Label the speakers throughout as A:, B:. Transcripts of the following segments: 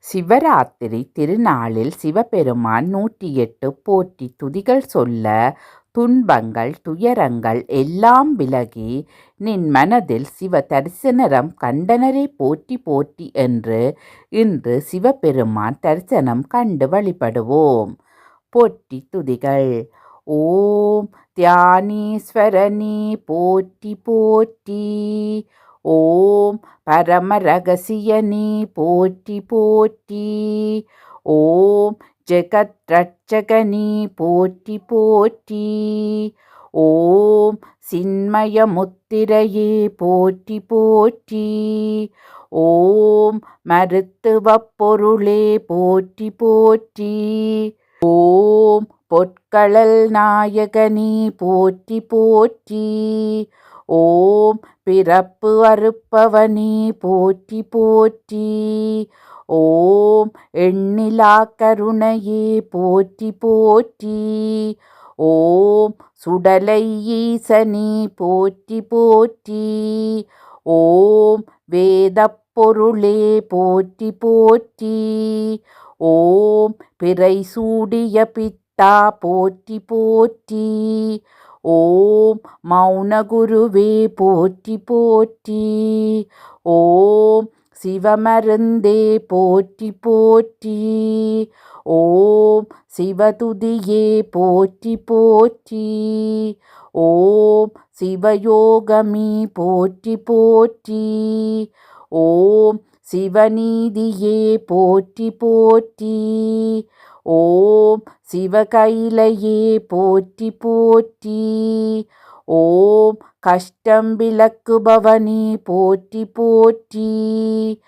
A: சிவராத்திரி திருநாளில் சிவபெருமான் 108 போற்றி துதிகள் சொல்ல துன்பங்கள் துயரங்கள் எல்லாம் விலகி நின் மனதில் சிவ தரிசனம் கண்டனரே போற்றி போற்றி என்று இன்று சிவபெருமான் தரிசனம் கண்டு வழிபடுவோம். போற்றி துதிகள். ஓம் தியானீஸ்வரனே போற்றி போற்றி. ஓம் பரம ரகசியனே போற்றி போற்றி. ஓம் ஜெகத் ரட்சகனே போற்றி போற்றி. ஓம் சின்மய முத்திரையே போற்றி போற்றி. ஓம் மருத்துவப் பொருளே போற்றி போற்றி. ஓம் பொற்களல் நாயகனே போற்றி போற்றி. ஓம் பிறப்பு அறுப்பவனே போற்றி போற்றி. ஓம் எண்ணிலா கருணையே போற்றி போற்றி. ஓம் சுடலை ஈசனே போற்றி போற்றி. ஓம் வேதப் பொருளே போற்றி போற்றி. ஓம் பிறை சூடிய பித்தா போற்றி போற்றி. ஓம் மௌனகுருவே போற்றி போற்றி. ஓம் சிவமருந்தே போற்றி போற்றி. ஓம் சிவதுதியே போற்றி போற்றி. ஓம் சிவயோகமே போற்றி போற்றி. ஓம் சிவநீதியே போற்றி போற்றி. ஓம் சிவகைலையே போற்றி போற்றி. ஓம் கஷ்டம் விலக்குபவனே போற்றி போற்றி.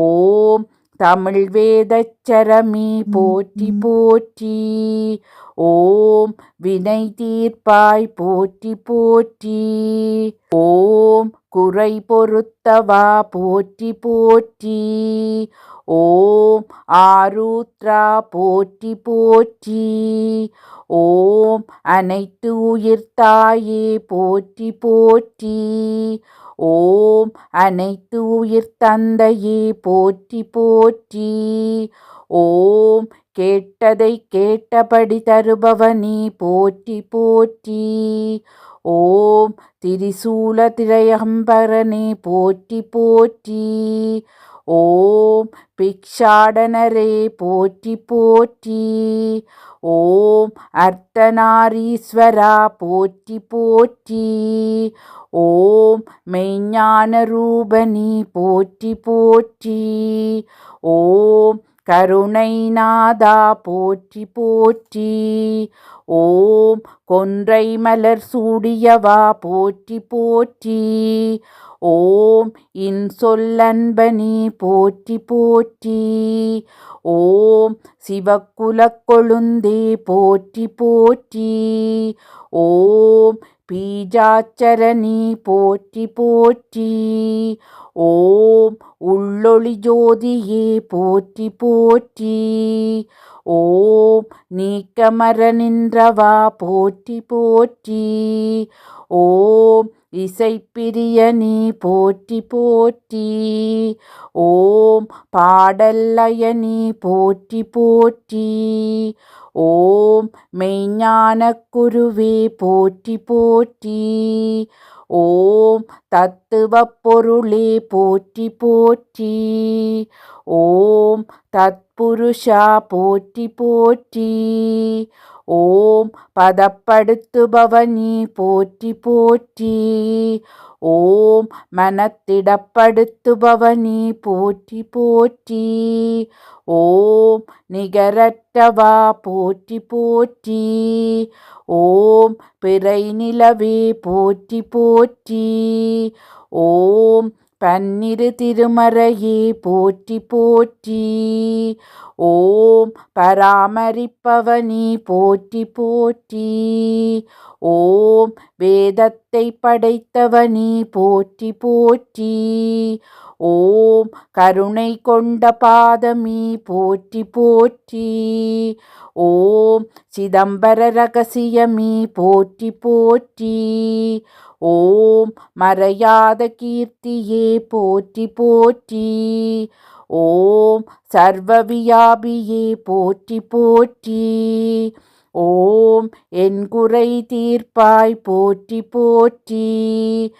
A: ஓம் தமிழ் வேதச்சரமே போற்றி போற்றி. ஓம் வினை தீர்ப்பாய் போற்றி போற்றி. ஓம் குறை பொறுத்தவா போற்றி போற்றி. ஓம் ஆருத்ரா போற்றி போற்றி. ஓம் அனைத்து உயிர்த்தாயே போற்றி போற்றி. ஓம் அனைத்து உயிர் தந்தையே போற்றி போற்றி. ஓம் கேட்டதை கேட்டபடி தருபவனே போற்றி போற்றி. ஓம் திரிசூல திரையம்பரனே போற்றி போற்றி. ஓம் பிக்ஷாடனரே போற்றி போற்றி. ஓம் அர்த்தநாரீஸ்வரா போற்றி போற்றி. ஓம் மெய்ஞான ரூபனே போற்றி போற்றி. ஓம் கருணைநாதா போற்றி போற்றி. ஓம் கொன்றை மலர் சூடியவா போற்றி போற்றி. ஓம் இன்சொல்லன்பனே போற்றி போற்றி. ஓம் சிவக்குலக் கொழுந்தே போற்றி போற்றி. ஓம் பீஜாச்சரணி போற்றி போற்றி. ஓம் உள்ளொளி ஜோதியே போற்றி போற்றி. ஓம் நீக்கமர நின்றவா போற்றி போற்றி. ஓம் இசைப்பிரியனே போற்றி போற்றி. ஓம் பாடல்லயனே போற்றி போற்றி. ஓம் மெய்ஞானக் குருவே போற்றி போற்றி. ஓம் தத்துவப் பொருளே போற்றி போற்றி. ஓம் தத்புருஷா போற்றி போற்றி. ஓம் பதப்படுத்துபவனே போற்றி போற்றி. ஓம் மனத்திடப்படுத்துபவனே போற்றி போற்றி. ஓம் நிகரற்றவா போற்றி போற்றி. ஓம் பிறை நிலவே போற்றி போற்றி. ஓம் பன்னிரு திருமறையே போற்றி போற்றி. ஓம் பராமரிப்பவனே போற்றி போற்றி. ஓம் வேதத்தை படைத்தவனே போற்றி போற்றி. ஓம் கருணை கொண்ட பாதமே போற்றி போற்றி. ஓம் சிதம்பர ரகசியமே போற்றி போற்றி. ஓம் மறையாத கீர்த்தியே போற்றி போற்றி. ஓம் சர்வவியாபியே போற்றி போற்றி. ஓம் என் குறை தீர்ப்பாய் போற்றி போற்றி.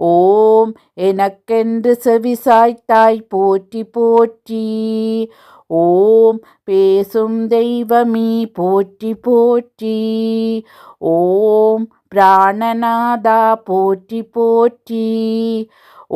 A: ஓம் எனக்கென்று செவிசாய்த்தாய் போற்றி போற்றி. ஓம் பேசும் தெய்வமீ போற்றி போற்றி. ஓம் பிராணநாதா போற்றி போற்றி.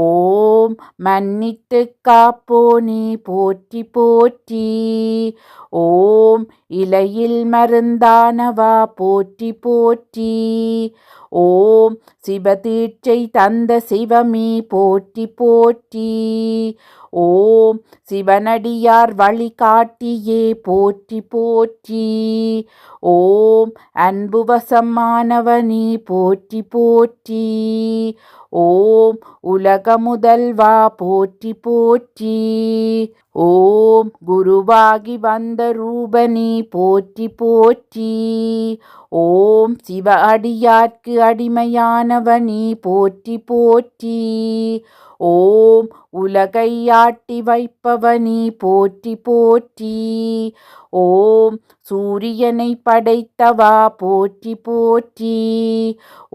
A: ஓம் மன்னித்து காப்போனே போற்றி போற்றி. ஓம் இலையில் மருந்தானவா போற்றி போற்றி. ஓம் சிவதீட்சை தந்த சிவமே போற்றி போற்றி. ஓம் சிவனடியார் வழிகாட்டியே போற்றி போற்றி. ஓம் அன்புவசமானவனே போற்றி போற்றி. ஓம் உலக முதல்வா போற்றி போற்றி. ஓம் குருவாகி வந்த ரூபனே போற்றி போற்றி. ஓம் சிவ அடியார்க்கு அடிமையானவனே போற்றி போற்றி. ஓம் உலகை ஆட்டி வைப்பவனே போற்றி போற்றி. ஓம் சூரியனை படைத்தவா போற்றி போற்றி.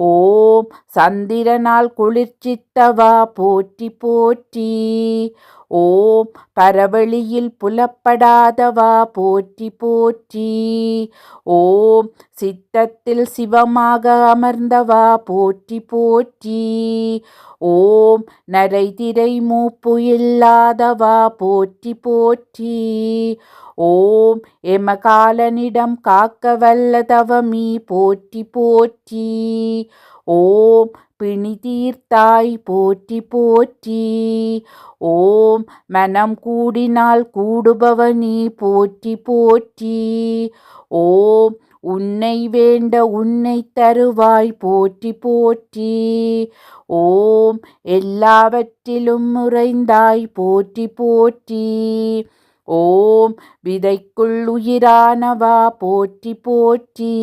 A: ஓம் சந்திரனால் குளிர்ச்சித்தவா போற்றி போற்றி. ஓம் பரவெளியில் புலப்படாதவா போற்றி போற்றி. ஓம் சித்தத்தில் சிவமாக அமர்ந்தவா போற்றி போற்றி. ஓம் நரைதிரை மூப்பு இல்லாதவா போற்றி போற்றி. ஓம் எமகாலனிடம் காக்க வல்லதவமீ போற்றி போற்றி. ஓம் பிணி தீர்த்தாய் போற்றி போற்றி. ஓம் மனம் கூடினால் கூடுபவனே போற்றி போற்றி. ஓம் உன்னை வேண்ட உன்னை தருவாய் போற்றி போற்றி. ஓம் எல்லாவற்றிலும் உறைந்தாய் போற்றி போற்றி. ஓம் விதைக்குள் உயிரானவா போற்றி போற்றி.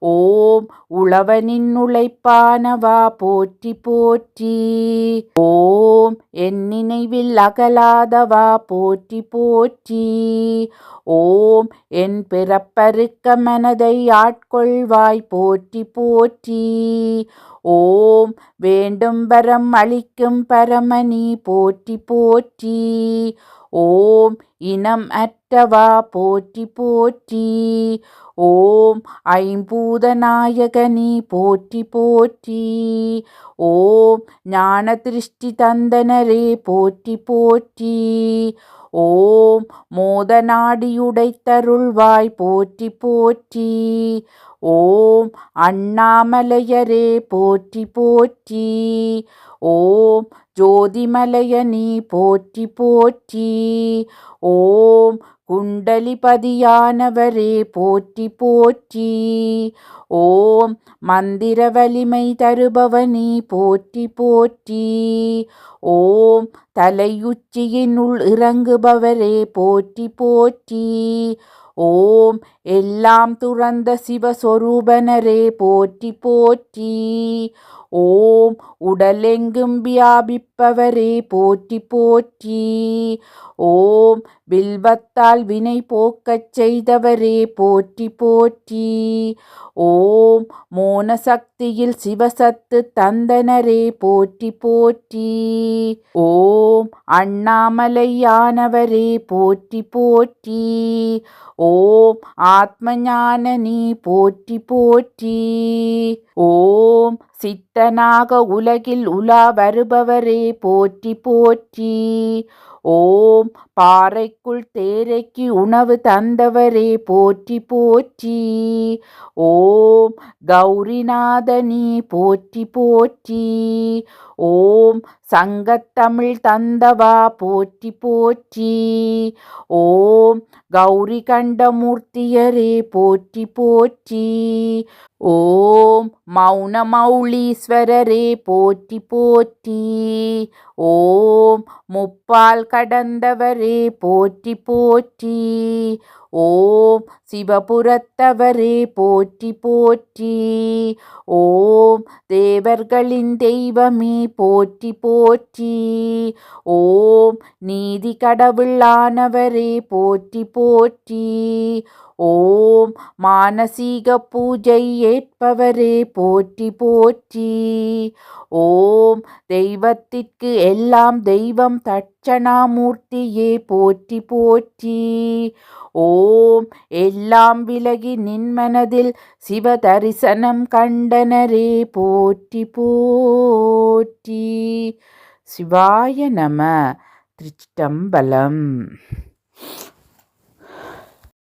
A: ஓம் உழவனின் உழைப்பானவா போற்றி போற்றி. ஓம் என் நினைவில் அகலாதவா போற்றி போற்றி. ஓம் என் பிறப்பறுக்க மனதை ஆட்கொள்வாய் போற்றி போற்றி. ஓம் வேண்டும் வரம் அளிக்கும் பரமணி போற்றி போற்றி. ஓம் இனம் அற்றவா போற்றி போற்றி. ஓம் ஐம்பூத நாயகனி போற்றி போற்றி. ஓம் ஞான திருஷ்டி தந்தனரே போற்றி போற்றி. ஓம் மோத நாடியுடைத்தருள்வாய் போற்றி போற்றி. ஓம் அண்ணாமலையரே போற்றி போற்றி. ஓம் ஜோதிமலையனி போற்றி போற்றி. ஓம் குண்டலிபதியானவரே போற்றி போற்றி. ஓம் மந்திர வலிமை தருபவனி போற்றி போற்றி. ஓம் தலையுச்சியினுள் இறங்குபவரே போற்றி போற்றி. ஓம் எல்லாம் துறந்த சிவஸ்வரூபனரே போற்றி போற்றி. ஓம் உடலெங்கும் வியாபிப்பவரே போற்றி போற்றி. ஓம் வில்வத்தால் வினை போக்கச் செய்தவரே போற்றி போற்றி. ஓம் மோன சக்தியில் சிவசத்து தந்தனரே போற்றி போற்றி. ஓம் அண்ணாமலையானவரே போற்றி போற்றி. ஓம் ஆத்மஞானனி போற்றி போற்றி. ஓம் சித்தனாக உலகில் உலா வருபவரே போற்றி போற்றி. ஓம் பாறைக்குள் தேரைக்கு உணவு தந்தவரே போற்றி போற்றி. ஓம் கௌரிநாதனி போற்றி போற்றி. ஓம் சங்கத்தமிழ் தந்தவா போற்றி போற்றி. ஓம் கௌரி கண்டமூர்த்தியரே போற்றி போற்றி. ஓம் மௌனமௌலீஸ்வரரே போற்றி போற்றி. ஓம் முப்பால் கடந்தவரே போற்றி போற்றி. ஓம் சிவபுரத்தவரே போற்றி போற்றி. ஓம் தேவர்களின் தெய்வமே போற்றி போற்றி. ஓம் நீதி கடவுளானவரே போற்றி போற்றி. ஓம் மானசீக பூஜை ஏற்பவரே போற்றி போற்றி. ஓம் தெய்வத்திற்கு எல்லாம் தெய்வம் தட்சணாமூர்த்தியே போற்றி போற்றி. ஓம் எல்லாம் விலகி நின்மனதில் சிவ தரிசனம் கண்டனரே போற்றி போற்றி. சிவாய நம. திருச்சிட்டம்பலம்.